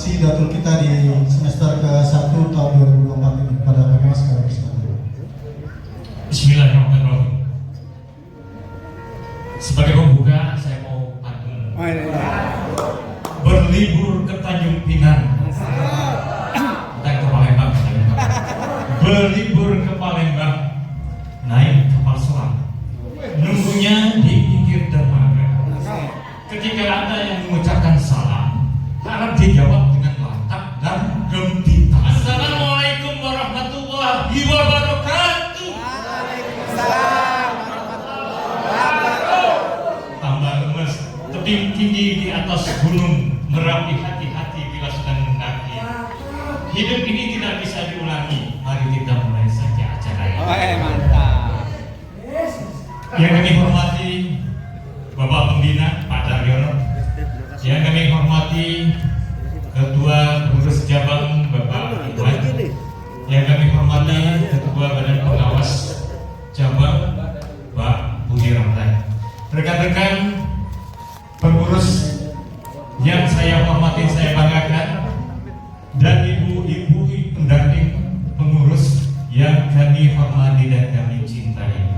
aksi datul kita di semester ke-1 tahun 2024 ini. Pada bagaimana sekarang kesempatan? Bismillahirrahmanirrahim. Sebagai pembuka, saya mau pantun. Berlibur ke Tanjung Pinang. Kita ke Palembang. Berlibur ke Palembang, naik kapal selam. Nunggunya di pinggir dermaga. Ketika ada yang mengucapkan salam, harap dijawab dengan lantang dan gembira. Assalamualaikum warahmatullahi wabarakatuh. Waalaikumsalam warahmatullahi wabarakatuh. Tambah lemes, tebing tinggi di atas gunung, merapi hati-hati bila sedang mendaki. Hidup ini tidak bisa diulangi. Mari kita mulai saja acara ini. Mantap. Yang kami hormati Bapak Pembina Pak Daryono, yang kami hormati Ketua Pengurus Cabang Bapak Iwan, yang kami hormati Ketua Badan Pengawas Cabang Pak Budi Ramlan, rekan-rekan pengurus yang saya hormati, saya banggakan, dan ibu-ibu pendamping pengurus yang kami hormati dan kami cintai.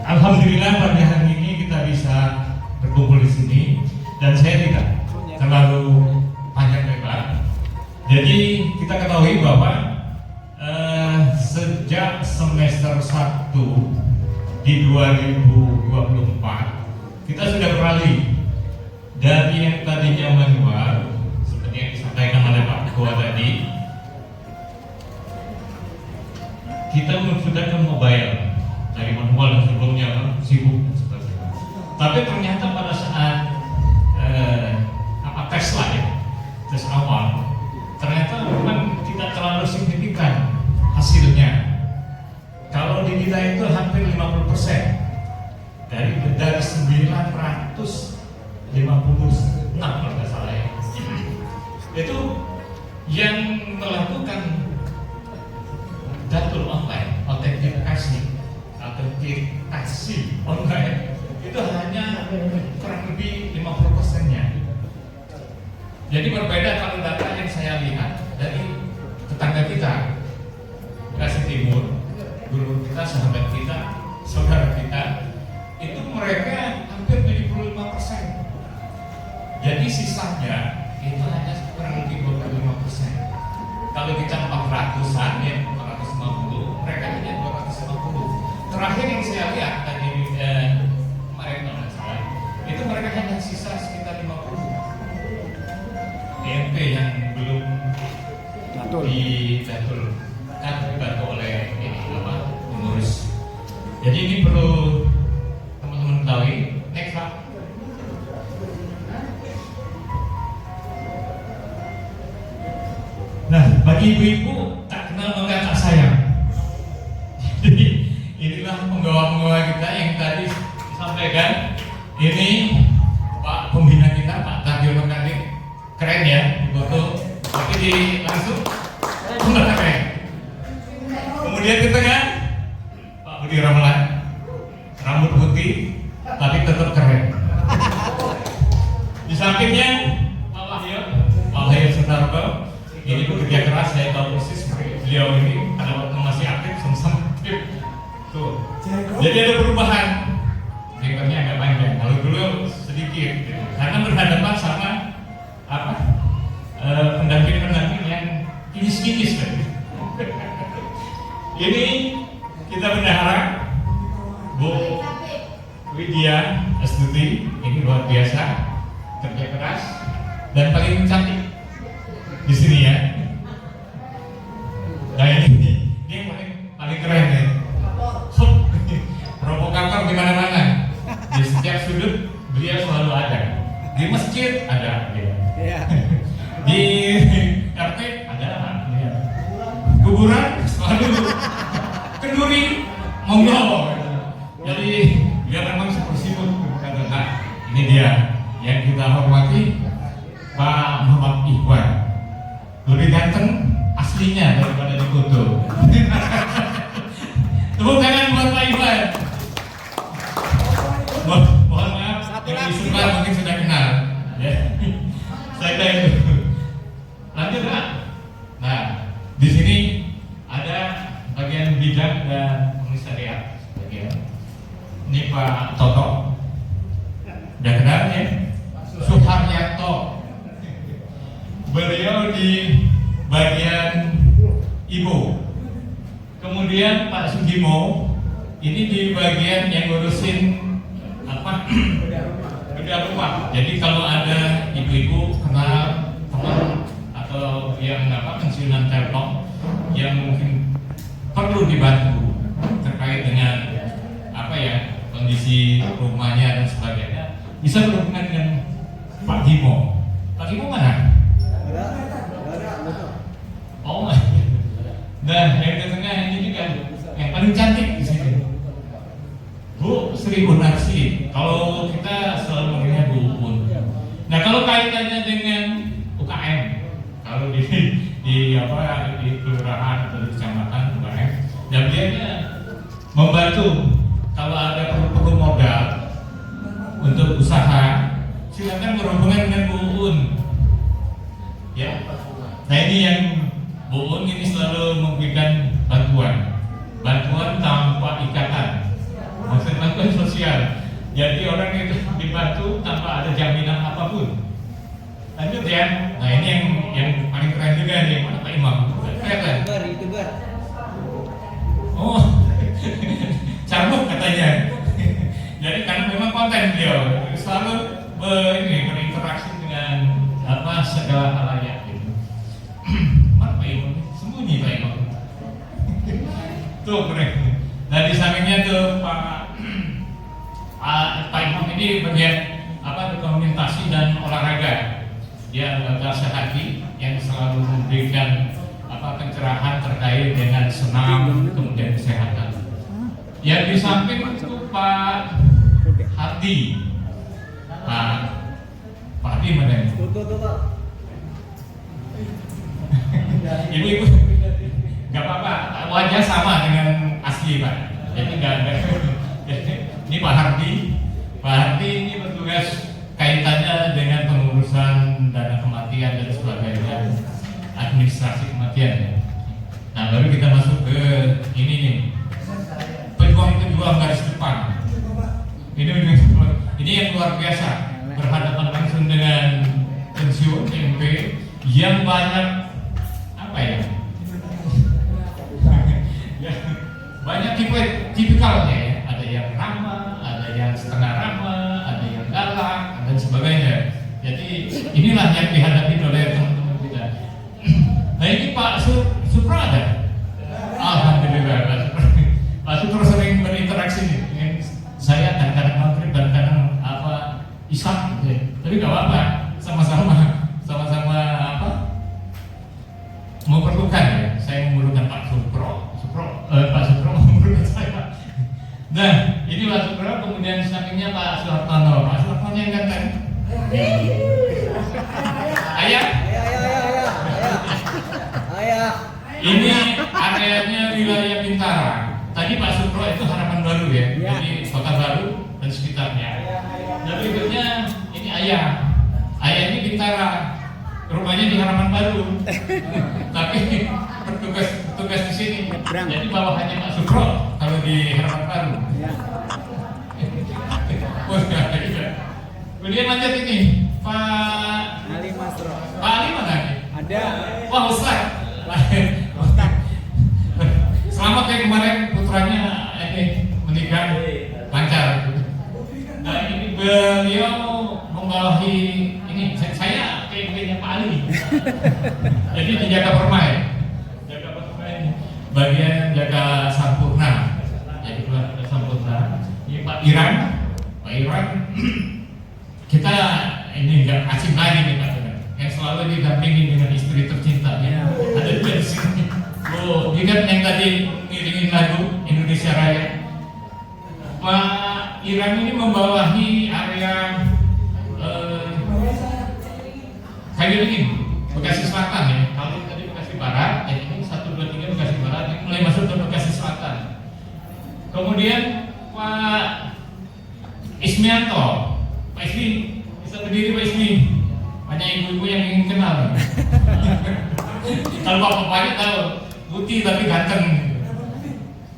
Alhamdulillah pada hari ini kita bisa berkumpul di sini dan saya tidak terlalu panjang lebar. Jadi kita ketahui bahwa sejak semester 1 di 2024 kita sudah beralih dari yang tadinya manual seperti yang disampaikan oleh Pak Ketua tadi, kita sudah ke mobile. Dari manual yang sebelumnya kan sibuk seperti itu. Tapi ternyata pada saat tes lah ya, tes awal, ternyata memang tidak terlalu signifikan hasilnya. Kalau di kita itu hampir 50% dari 956 kalau nggak salah ya. Itu yang melakukan datul online, autentikasi online itu hanya kurang lebih 50%-nya. Jadi berbeda kalau data yang saya lihat dari tetangga kita, Bekasi Timur, guru kita, sahabat kita, saudara kita, itu mereka hampir 75%. Jadi sisanya itu hanya kurang lebih 25%. Kalau kita 400-an ya, 450, mereka hanya 250. Terakhir yang saya lihat tadi kemarin kalau nggak salah, itu mereka hanya sisa sekitar 50 DMP yang belum dibantu oleh pengurus. Jadi ini perlu teman-teman ketahui. Next Pak. Nah, bagi ibu-ibu tak kenal maka tak sayang. Jadi inilah penggawa-penggawa kita yang tadi disampaikan. Ini Pak Pembina kita, Pak Daryono tadi, keren ya foto, tapi di langsung enggak keren. Kemudian di tengah Pak Budi Ramlan, rambut putih tapi tetap keren. Di sampingnya Pak Wahyu Sutarto, ini bekerja keras, saya tahu persis beliau ini pada waktu masih aktif sama-sama aktif. Tuh. Jadi ada perubahan. Jengkotnya agak panjang. Kalau dulu sedikit, gitu. Karena berhadapan sama pendamping-pendamping yang kinis-kinis kan. Ini kita berharap Bu Widya Astuti ini luar biasa, kerja keras dan paling cantik di sini ya. Nah ini yang paling keren ya. Provokator di mana-mana. Di setiap sudut beliau selalu ada. Di masjid ada dia. Di RT ada dia. Kuburan selalu kenduri monggo. Jadi dia memang seperti itu. Nah, ini dia yang kita hormati, Pak Muhammad Iwan. Lebih ganteng aslinya daripada di foto. Tepuk tangan buat Pak Iwan. Mohon maaf, yang di sebelah mungkin sudah kenal. Ya. Udah kenal ya? Suharyanto. Beliau di bagian Ibu. Kemudian Pak Sugimo ini di bagian yang ngurusin apa? Bedah rumah. Jadi kalau ada ibu-ibu kenal teman atau yang pensiunan Telkom yang mungkin perlu dibantu terkait dengan kondisi rumahnya dan sebagainya, bisa berhubungan dengan Pak Gimo. Pak Gimo mana? Oh, nah yang di tengah ini juga yang paling cantik di sini, Bu Sri Gunarsi. Kalau kita selalu mengenai Bu Un. Nah kalau kaitannya dengan UKM, kalau di kelurahan atau di kecamatan UKM, dan dia membantu kalau ada perlu modal untuk usaha, silakan berhubungan dengan Bu Un. Ya, nah ini yang Bu Un ini selalu memberikan bantuan tanpa ikatan, maksud bantuan sosial. Jadi orang itu dibantu tanpa ada jaminan apapun. Lanjut ya. Nah ini yang paling keren juga nih, mana Pak Imam? Kelihatan? YouTuber. Oh, carbuk katanya. Jadi karena memang konten beliau selalu berinteraksi dengan segala halayak gitu. Mana Pak Imam? Sembunyi Pak Imam. Tuh keren. Nah di sampingnya tuh Pak Imam ini bagian dokumentasi dan olahraga. Dia lembaga sehati yang selalu memberikan pencerahan terkait dengan senam kemudian kesehatan. Yang di samping itu Pak Hardi. Pak Hardi mana ini? Ibu-ibu nggak apa-apa, wajah sama dengan asli Pak. Jadi nggak ada. Ini Pak Hardi. Pak Hardi ini bertugas kaitannya dengan pengurusan dana kematian dan sebagainya, administrasi kematian ya. Nah baru kita masuk ke ini nih, pejuang garis depan. Ini yang luar biasa, berhadapan langsung dengan pensiun TMP yang banyak banyak tipikalnya ya. Ada yang ramah, ada yang setengah ramah, ada yang galak dan sebagainya. Jadi inilah yang dihadapi oleh teman-teman kita. Nah ini Pak Supra ada. Alhamdulillah Pak Supra sering berinteraksi dengan saya kadang-kadang maghrib dan kadang isya gitu ya. Tapi gak apa-apa, sama-sama memerlukan ya. Saya memerlukan Pak Supro memerlukan saya. Nah ini Pak Supro, kemudian sampingnya Pak Suhartono. Pak Suhartono yang ganteng. Ayah. Ini areanya wilayah Bintara. Tadi Pak Supro itu Harapan Baru ya, jadi Kota Baru dan sekitarnya. Dan berikutnya ini Ayah. Ayah ini Bintara, rumahnya di Harapan Baru. Tapi bertugas di sini. Jadi bawahannya Pak Supro kalau di Harapan Baru. Kemudian lanjut ini Pak Ali Masro. Pak Ali mana? Ada. Wah Ustaz. Selamat ya kemarin putranya menikah lancar. Nah ini beliau membawahi ini saya kayaknya Pak Ali. Jadi dijaga permai, bagian jaga Sampurna. Jadi keluarga Sampurna. Ini Pak Iran. Kita ini nggak asing lagi nih Pak Iran, yang selalu didampingi dengan istri tercintanya. Ada juga di sini. Oh, ingat yang tadi ngiringin lagu Indonesia Raya. Pak Iran ini membawahi area Kayu Dingin, Bekasi Selatan ya. Kalau tadi Bekasi Barat, ini 1, 2, 3 Bekasi Barat, ini mulai masuk ke Bekasi Selatan. Kemudian Pak Ismianto, Pak Ismi, bisa berdiri Pak Ismi. Banyak ibu-ibu yang ingin kenal. Kalau bapak-bapaknya tahu, putih tapi ganteng.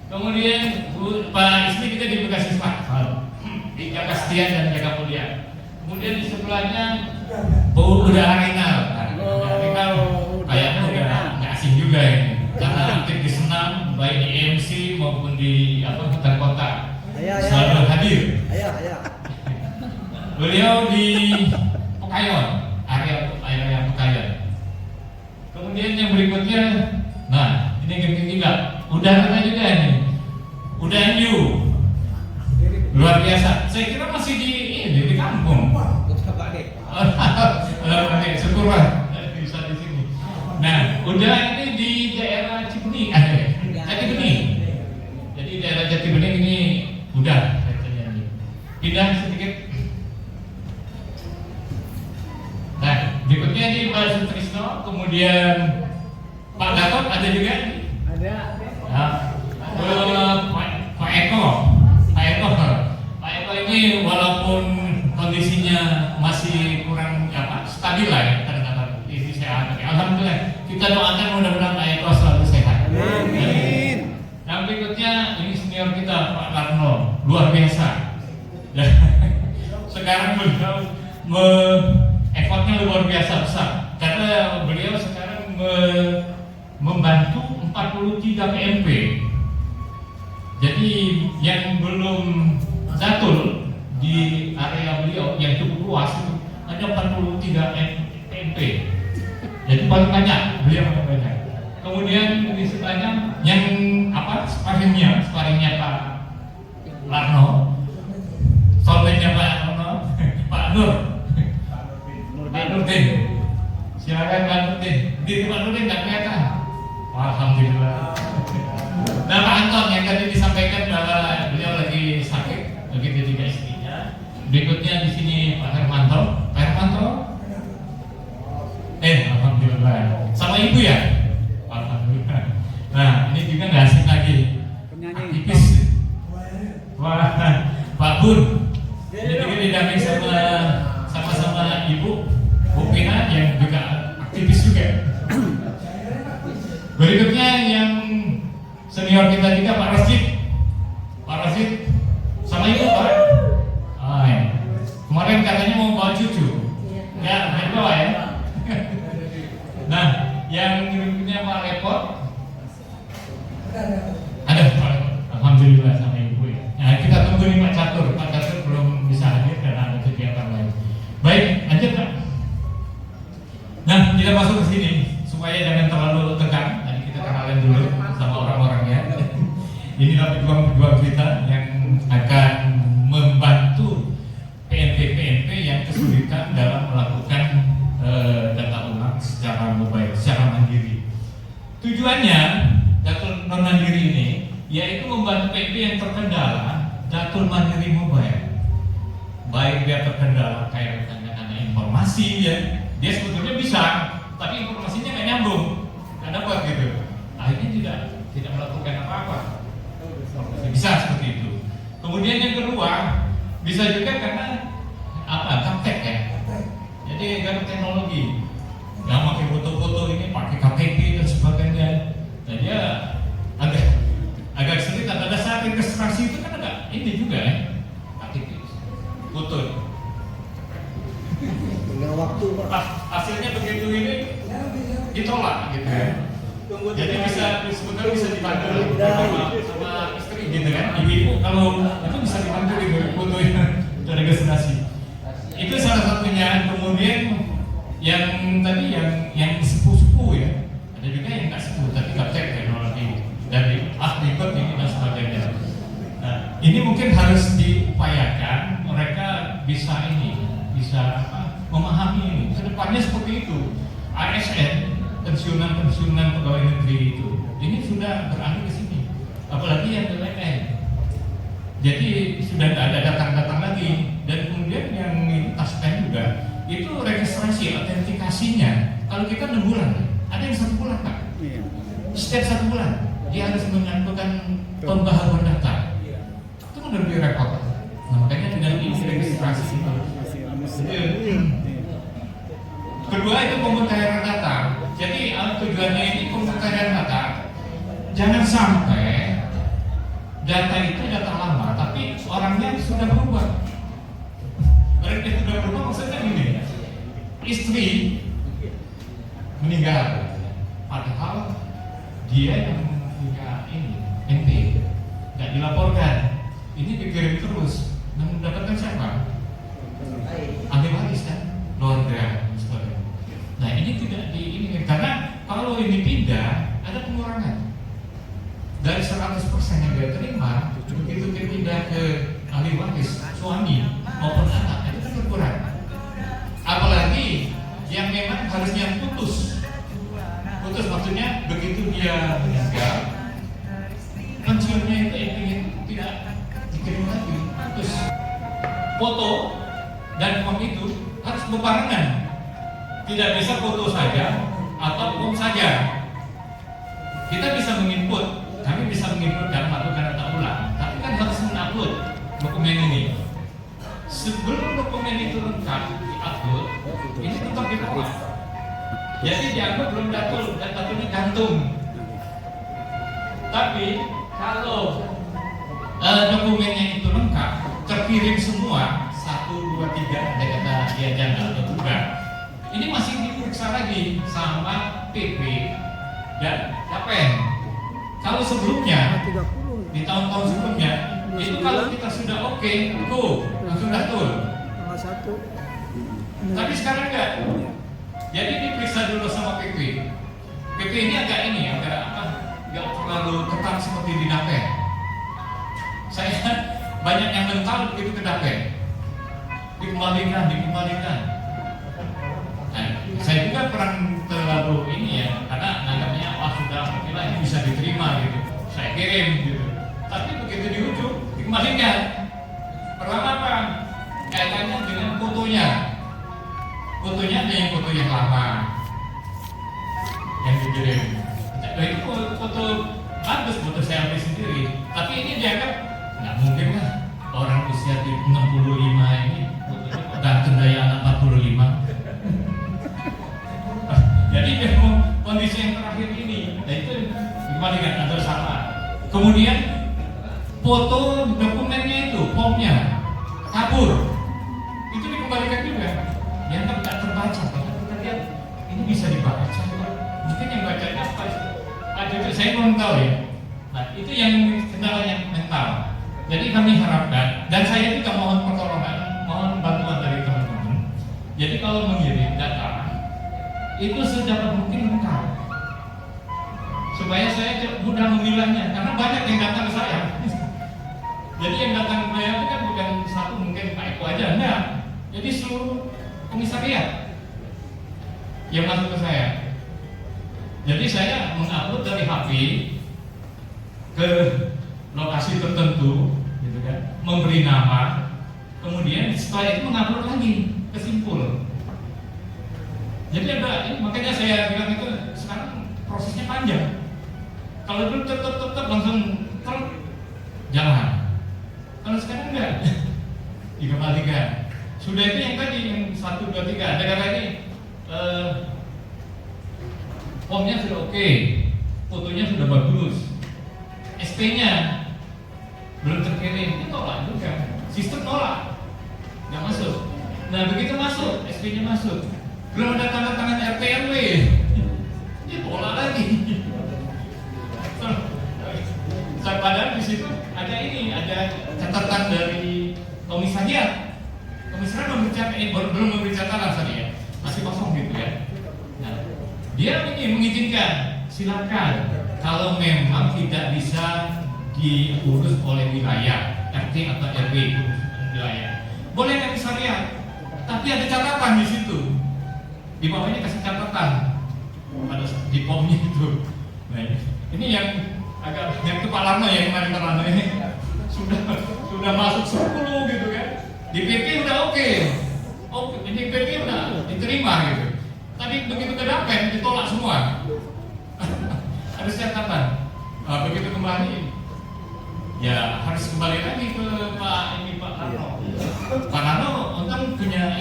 Kemudian Pak Ismi kita di Bekasi Selatan, di jaga setia dan jaga mulia. kemudian di sebelahnya udah Arenal. Arenal kayaknya udah nggak asing juga ini, karena aktif di senam, baik di MC maupun di hutan kota, selalu hadir. Beliau di Pekayon, area Pekayon. Kemudian yang berikutnya, nah ini genting juga, udah kena juga ini, udah new, luar biasa. Saya kira masih di kampung. Syukurlah bisa di sini. Nah, udah ini di daerah Cibening, Jati Bening. Jadi daerah Jati Bening ini udah kayaknya. Pindah sedikit. Nah, berikutnya di Pak Sutrisno, kemudian Pak Gatot ada juga. Ada. Nah, Pak Eko ini walaupun kondisinya masih kurang stabil lah ya, kadang-kadang ini sehat. Alhamdulillah, kita doakan mudah-mudahan Pak Eko selalu sehat. Amin. Yang berikutnya ini senior kita Pak Karno, luar biasa. Sekarang beliau effortnya luar biasa besar karena beliau sekarang membantu 43 PMP. Jadi yang belum datul di area beliau yang cukup luas itu ada 43 PMP. Jadi paling banyak beliau paling banyak. Kemudian di sebelahnya yang sparingnya Pak Larno, solvennya Pak Larno, Pak Nur. Pak Nurdin, silakan Pak Nurdin. Di Pak Nurdin nggak kelihatan. Alhamdulillah. Nah Pak Anton yang tadi disampaikan bahwa beliau lagi sakit, lagi dijaga istrinya. Berikutnya di sini Pak Hermanto. Pak Hermanto, alhamdulillah. Sama ibu ya? Alhamdulillah. Nah ini juga nggak asing lagi. Aktivis. Wah, Pak Bun. Ini juga didamping sama ibu. Bupina yang juga aktivis juga. Berikutnya yang senior kita juga Pak Rasid sama ibu Pak. Kemarin katanya mau bawa cucu. Ya, main bawa ya. Nah, yang berikutnya Pak Repot. Ada Pak. Alhamdulillah sama ibu ya. Nah, kita tunggu nih Pak Catur. Pak Catur belum bisa hadir karena ada kegiatan lain. Baik, lanjut Pak. Nah, kita masuk ke sini supaya jangan terlalu tegang. Tadi kita kenalan dulu sama orang-orangnya. Inilah pejuang-pejuang kita yang akan membantu PMP yang kesulitan dalam melakukan data ulang secara mobile, secara mandiri. Tujuannya data non mandiri ini yaitu membantu PMP yang terkendala data mandiri mobile. Baik dia terkendala kayak karena informasi ya. Dia sebetulnya bisa, tapi informasinya nggak nyambung, nggak dapat gitu. Akhirnya tidak melakukan apa-apa. Bisa seperti itu. Kemudian yang kedua, bisa juga karena gaptek ya. Jadi gaptek teknologi. Yang pakai foto-foto ini pakai KTP dan sebagainya. Nah dia agak sulit. Pada saat registrasi itu kan agak ini juga ya, KTP, foto. Waktu Pak. Hasilnya begitu ini ditolak gitu ya. Jadi sebenarnya bisa dibantu sama istri gitu kan. Ibu kalau itu bisa dibantu gitu fotonya dari registrasi. Itu salah satunya. Kemudian yang tadi yang sepuh-sepuh ya. Ada juga yang nggak sepuh tapi gaptek teknologi dari ribet ini dan sebagainya. Nah, ini mungkin harus diupayakan mereka bisa memahami ini. Kedepannya seperti itu. ASN, pensiunan pegawai negeri itu, ini sudah beralih ke sini. Apalagi yang BUMN. Jadi sudah tidak ada datang-datang lagi. Dan kemudian yang taspen juga itu registrasi, autentikasinya. Kalau kita 6 bulan, ada yang 1 bulan Pak. Setiap 1 bulan dia harus menyatukan pembaharuan data. Itu kan lebih repot. Nah, makanya tidak registrasi itu. Kedua itu pemutahiran data. Jadi tujuannya ini pemutahiran data. Jangan sampai data itu data lama, tapi orangnya sudah berubah. Mereka sudah berubah istri meninggal, padahal dia yang punya ini NP nggak dilaporkan, ini dikirim terus, nah mendapatkan siapa? Ahli waris kan, keluarga, saudara. Nah ini tidak diinginkan karena kalau ini pindah ada pengurangan dari 100% yang dia terima, begitu dia pindah ke ahli waris suami maupun anak itu kan berkurang. Apalagi yang memang harusnya putus maksudnya begitu dia meninggal pensiunnya itu ingin tidak dikirim lagi, putus. Foto dan form itu harus berbarengan, tidak bisa foto saja atau form saja. Kita bisa menginput, kami bisa menginput dan melakukan data ulang, tapi kan harus mengupload dokumen ini. Sebelum dokumen itu lengkap diupload, ini tetap ditolak. Jadi dianggap belum datul dan datulnya gantung. Tapi kalau dokumennya itu lengkap, terkirim semua 1, 2, 3, ada kata dia janda atau bukan, ini masih diperiksa lagi sama PP dan KPN. Kalau sebelumnya di tahun-tahun sebelumnya itu kalau kita sudah oke, langsung datul. Tapi sekarang enggak. Jadi diperiksa dulu sama PP. PP ini agak enggak terlalu ketat seperti di DAPEN. Saya banyak yang mental begitu ke DAPEN, dikembalikan. Nah, saya juga kurang terlalu ini ya, karena nanggapnya sudah oke lah, ini bisa diterima gitu. Saya kirim gitu. Tapi begitu di ujung dikembalikan. Pertama apa? Kaitannya dengan fotonya. Fotonya ada yang foto yang lama yang dikirim. Nah, itu foto bagus, foto selfie sendiri. Tapi ini dianggap nggak mungkin lah, orang usia 65 ini fotonya ganteng daya anak 45. Jadi memang kondisi yang terakhir ini, nah itu dikembalikan atau salah. Kemudian foto dokumennya itu, formnya kabur, itu dikembalikan juga. Dianggap tak terbaca, karena kita lihat ini bisa dibaca. Mungkin yang bacanya apa? Itu saya belum tahu ya. Nah itu yang kendala yang mental. Jadi kami harapkan, dan saya juga mohon pertolongan, mohon bantuan dari teman-teman. Jadi kalau mengirim data itu sedapat mungkin lengkap, supaya saya mudah memilahnya, karena banyak yang datang ke saya. Jadi yang datang ke saya itu kan bukan satu, mungkin Pak Eko aja, enggak. Jadi seluruh komisariat yang masuk ke saya. Jadi saya mengupload dari HP ke lokasi tertentu, gitu kan, memberi nama, kemudian setelah itu mengupload lagi ke Simpul. Jadi makanya saya bilang itu sekarang prosesnya panjang. Kalau dulu tetap langsung jalan. Kalau sekarang enggak, dikembalikan. Sudah itu yang tadi yang 1, 2, 3. Ada kata ini formnya sudah oke, fotonya sudah bagus, SP-nya belum terkirim, itu tolak juga. Sistem tolak, nggak masuk. Nah begitu masuk, SP-nya masuk, belum ada tanda tangan RT RW, dia tolak lagi. Padahal di situ ada catatan dari komisariat. Komisariat belum memberi catatan tadi ya, masih kosong gitu ya. Nah, dia ini mengizinkan, silakan. Kalau memang tidak bisa diurus oleh wilayah RT atau RW wilayah, boleh komisariat. Tapi ada catatan di situ. Di bawahnya kasih catatan pada di formnya itu. Nah, ini yang agak yang itu Pak Larno yang kemarin Pak Larno ini sudah masuk 10 gitu kan. Di PP udah oke, di PP udah diterima gitu. Tapi begitu ke DAPEN ditolak semua. Harus catatan. Begitu kembali, ya harus kembali lagi ke Pak Larno. Pak Larno untung punya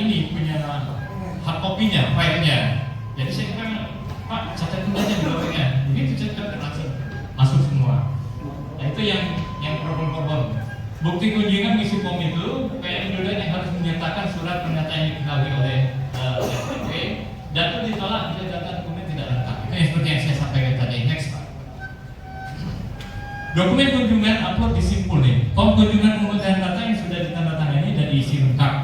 hard copy-nya, filenya. Jadi saya kira Pak catatkan aja di bawahnya. Begitu catat langsung masuk semua. Nah itu yang problem-problem. Bukti kunjungan ngisi form itu kayak Indodain yang harus menyertakan surat pernyataan yang diketahui oleh RT data ditolak, data dokumen tidak lengkap. Itu yang seperti yang saya sampaikan tadi. Next Pak. Dokumen kunjungan upload disimpul nih. Kunjungan pemecahan data yang sudah ditandatangani dan diisi lengkap.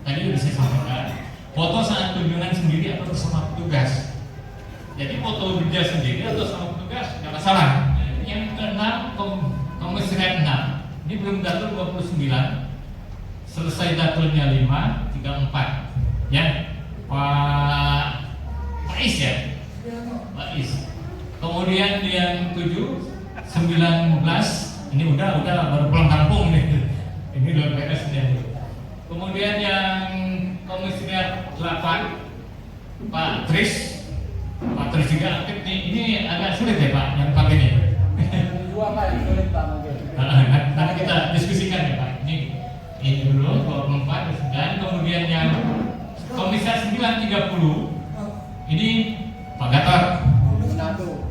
Tadi sudah saya sampaikan. Foto saat kunjungan sendiri atau bersama petugas. Jadi foto dia sendiri atau sama petugas nggak masalah. Yang keenam, komisariat 6. Ini belum datul 29. Selesai datulnya 5, 34. Ya, Pak Is ya. Pak Is. Kemudian yang 7, 19. Ini udah baru pulang kampung nih. Ini udah beres nih. Kemudian yang komisariat 8, Pak Tris. Pak Tris juga aktif nih. Ini agak sulit ya Pak yang pakai ini. Dua Pak, sulit Pak mungkin. Nanti kita diskusikan ya Pak. Ini dulu 24 dan kemudian yang komisar 930 ini Pak Gatot. Manado.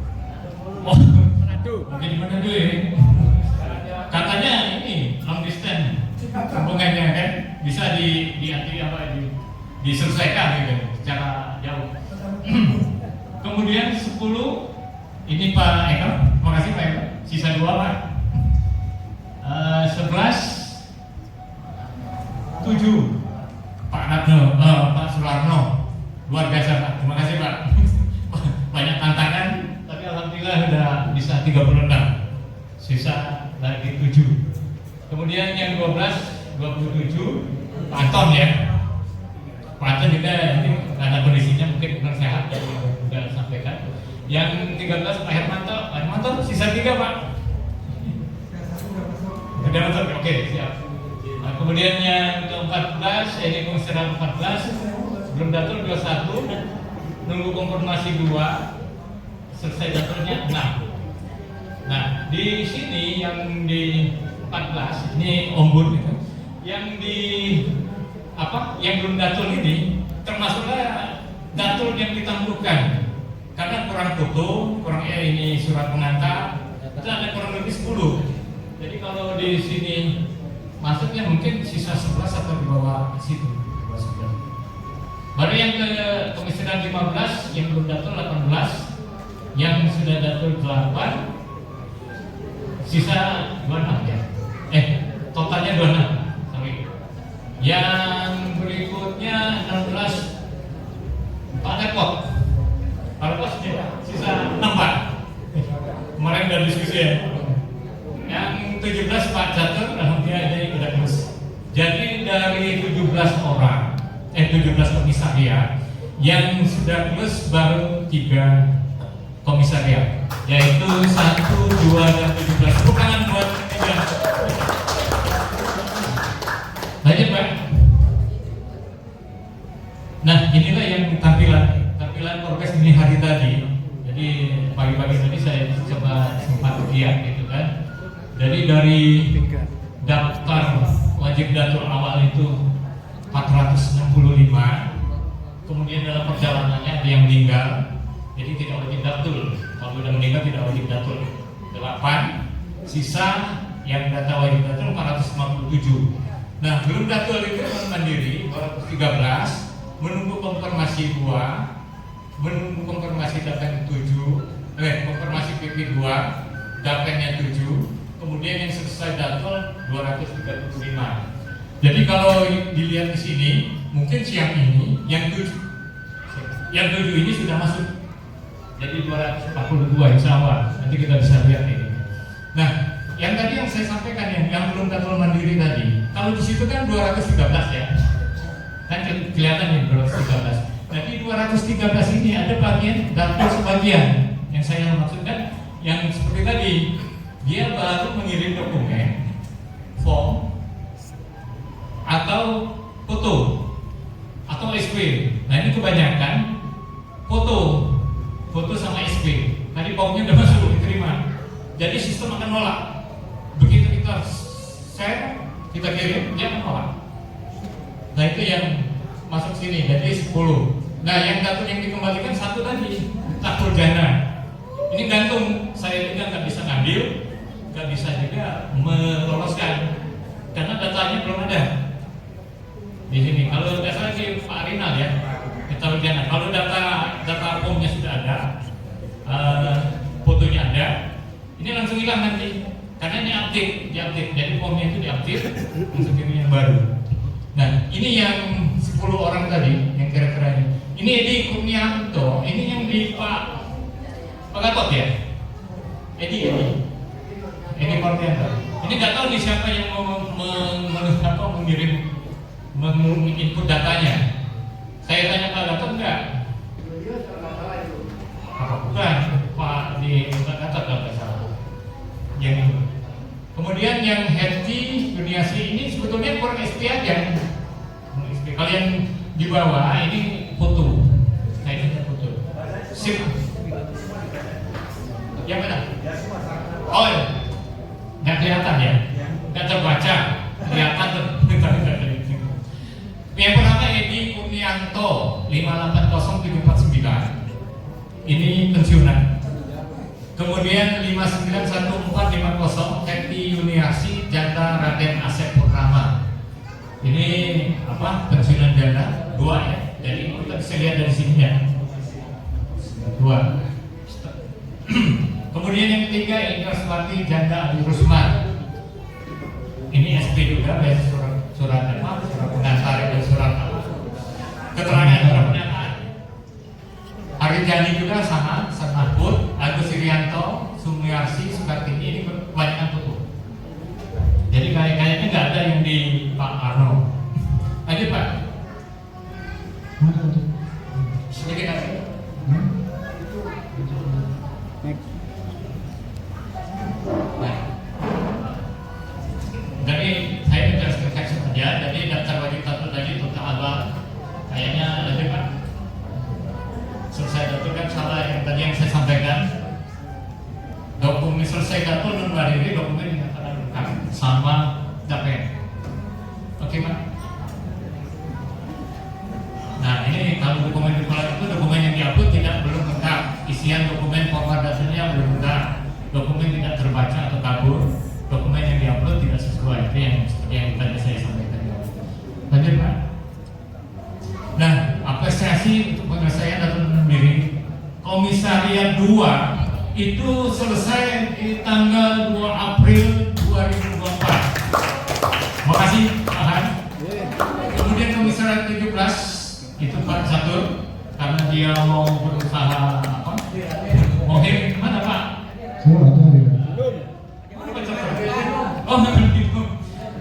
Oh, Manado. mungkin di Manado ya. Katanya ini long distance hubungannya kan bisa diselesaikan gitu secara jauh. Kemudian 10 ini Pak Eko, terima kasih Pak Eko. Sisa 2 Pak. 11 7 Pak Ratno, Pak Sularno, luar biasa Pak. Terima kasih Pak. Banyak tantangan, tapi alhamdulillah sudah bisa 36. Sisa lagi 7. Kemudian yang 27 Pak Anton ya. Pak Anton juga ini karena kondisinya mungkin kurang sehat yang sudah sampaikan. Yang 13 Pak Hermanto, sisa 3 Pak. Sudah betul, oke siap. Nah, kemudian yang ke-14, ini komisariat 14, belum datul 21, nunggu konfirmasi 2, selesai datulnya 6. Nah, di sini yang di 14, ini ombud gitu. Yang di yang belum datul ini termasuklah datul yang ditangguhkan. Karena kurang foto, kurang ini surat pengantar, itu ada kurang lebih 10. Jadi kalau di sini masuknya mungkin sisa 11 atau di bawah situ. Baru yang ke komisariat 15 yang belum datul 18, yang sudah datul 8, sisa 26 ya. Totalnya 26. Sorry. Yang berikutnya 16 Pak Repot. Pak Repot sisa 6 Pak. Kemarin udah diskusi ya. Yang 17 Pak Catur, alhamdulillah ini udah terus. Jadi dari 17 orang, 17 komisariat yang sudah plus baru 3 komisariat, yaitu 1, 2, dan 17. Tepuk tangan buat 3. Lanjut Pak. Nah inilah yang tampilan progres ini hari tadi. Jadi pagi-pagi tadi saya coba sempat lihat gitu kan. Jadi dari daftar wajib datul awal itu 465, kemudian dalam perjalanannya ada yang meninggal, jadi tidak wajib datul. Kalau sudah meninggal tidak wajib datul. 8, sisa yang data wajib datul 457. Nah belum datul itu mandiri 213, menunggu konfirmasi 2, menunggu konfirmasi data 7, konfirmasi PP 2, datanya 7. Kemudian yang selesai datul 235. Jadi kalau dilihat di sini, mungkin siang ini yang 7 ini sudah masuk. Jadi 242 insya Allah. Nanti kita bisa lihat ini. Nah, yang tadi yang saya sampaikan yang belum datul mandiri tadi, kalau di situ kan 213 ya, kan kelihatan nih 213. Nah di 213 ini ada bagian datul sebagian. Yang saya maksudkan yang seperti tadi. Dia baru mengirim dokumen, form, atau foto, atau SP. Nah ini kebanyakan foto sama SP. Tadi formnya udah masuk diterima. Jadi sistem akan nolak. Begitu kita share, kita kirim, dia akan nolak. Nah itu yang masuk sini. Jadi 10. Nah yang datul yang dikembalikan 1 tadi, datul jana. Ini gantung. Saya juga nggak bisa ngambil, nggak bisa juga meloloskan karena datanya belum ada di sini. Kalau nggak salah di Pak Rinal ya, atau jangan. Kalau data formnya sudah ada, fotonya ada, ini langsung hilang nanti karena ini diupdate. Jadi formnya itu diupdate, langsung kirim yang baru. Nah, ini yang 10 orang tadi yang kira-kira ini. Ini Edi Kurnianto, ini yang di Pak Gatot ya? Edi Kurnianto. Ini nggak tahu nih siapa yang mau menginput datanya. Saya tanya Pak Gatot enggak? Apa bukan? Pak Gatot nggak salah. Yang itu. Kemudian yang Hetty Juniasi ini sebetulnya kurang SP aja. Kalian di bawah ini foto. Nah ini foto. Sip. Yang mana? Oh, nggak kelihatan ya? Nggak terbaca. Kelihatan yang pertama Edi Kurnianto 580749. Ini pensiunan. Kemudian 591450 Hetty Yuniarsi janda Raden Asep Purnama. Ini apa? Pensiunan janda 2 ya. Jadi kita bisa lihat dari sini ya. 2. Kemudian yang ketiga Indra Swati janda Ali Rusman. Ini SP juga, surat pengantar dan surat keterangan pernyataan. Harijani juga sama, Mahfud, Agus Irianto, Sumiarsi, Sukartini, ini kebanyakan foto. Jadi kayaknya nggak ada yang di Pak Arno. Lanjut Pak. Sedikit lagi. Jadi saya menjelaskan saja. Jadi daftar wajib tato tadi total apa? Kayaknya lebih Pak. Selesai dato kan salah yang tadi yang saya sampaikan. Dokumen selesai dato non berdiri dokumen dinyatakan lengkap sama DAPEN. Oke Pak. Nah ini kalau dokumen dipulai itu dokumen yang diupload belum lengkap. Isian dokumen format dasarnya belum lengkap. Dokumen tidak terbaca atau kabur. Dokumen yang diupload tidak sesuai. Itu yang seperti yang tadi saya sampaikan. Lanjut Pak. Nah, apresiasi untuk penyelesaian data sendiri. Komisariat 2 itu selesai di tanggal 2 April 2024. Makasih Pak Han. Kemudian komisariat 17 itu Pak Catur karena dia mau berusaha apa? Mohim mana Pak? Oh,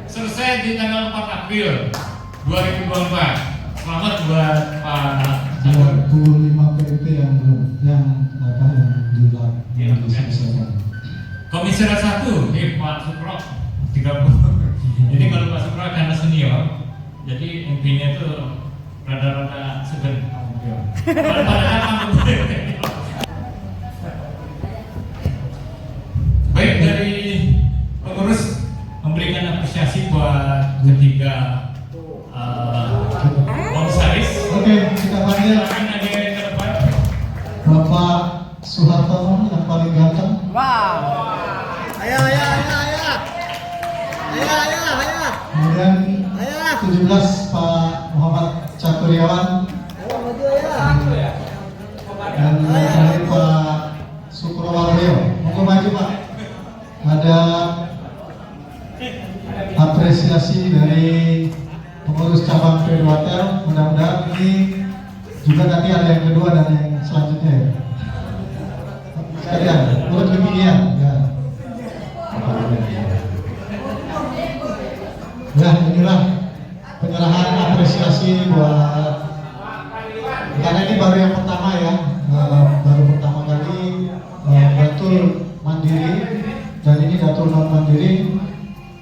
selesai di tanggal 4 April 2024. Selamat buat Pak 25 PDP yang belum yang diselesaikan. Komisariat 1 Pak Supro 30. Jadi kalau Pak Supro karena senior, jadi MP-nya itu rada-rada segan. Baik, dari pengurus memberikan apresiasi buat ketiga komisaris. Oke, kita panggil Bapak Suhartono yang paling ganteng. Wow. Ayo. Kemudian 17 Pak Muhammad Caturyawan. Dan terakhir Pak Sukrowaryo. Monggo maju Pak. Ada apresiasi dari pengurus cabang P2Tel. Mudah-mudahan ini juga nanti ada yang kedua dan yang selanjutnya ya. Sekalian, menurut beginian ya. Ya, inilah penyerahan apresiasi buat, karena ini baru yang pertama ya, baru pertama kali Datul Mandiri dan ini Datul non Mandiri.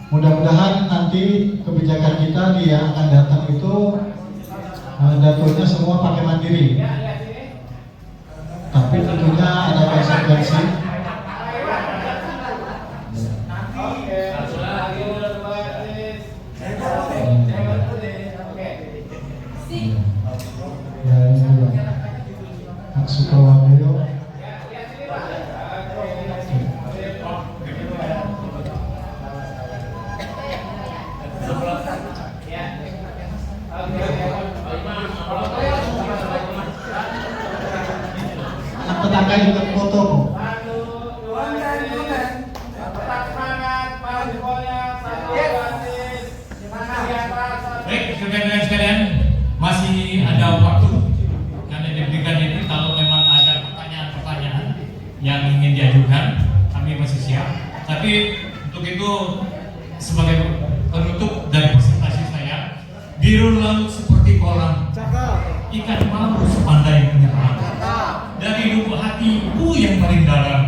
Mudah-mudahan nanti kebijakan kita di yang akan datang itu Datulnya semua pakai mandiri. Tapi tentunya ada konsekuensi. Ya ini juga Pak Sukawameyo. kakak juga foto kok. Baik, rekan-rekan sekalian, masih ada waktu yang diberikan ini. Kalau memang ada pertanyaan-pertanyaan yang ingin diajukan, kami masih siap. Tapi untuk itu, sebagai penutup dari presentasi saya, biru laut seperti kolam, ikan mampu sepandai menyelam. Dari lubuk hatiku yang paling dalam,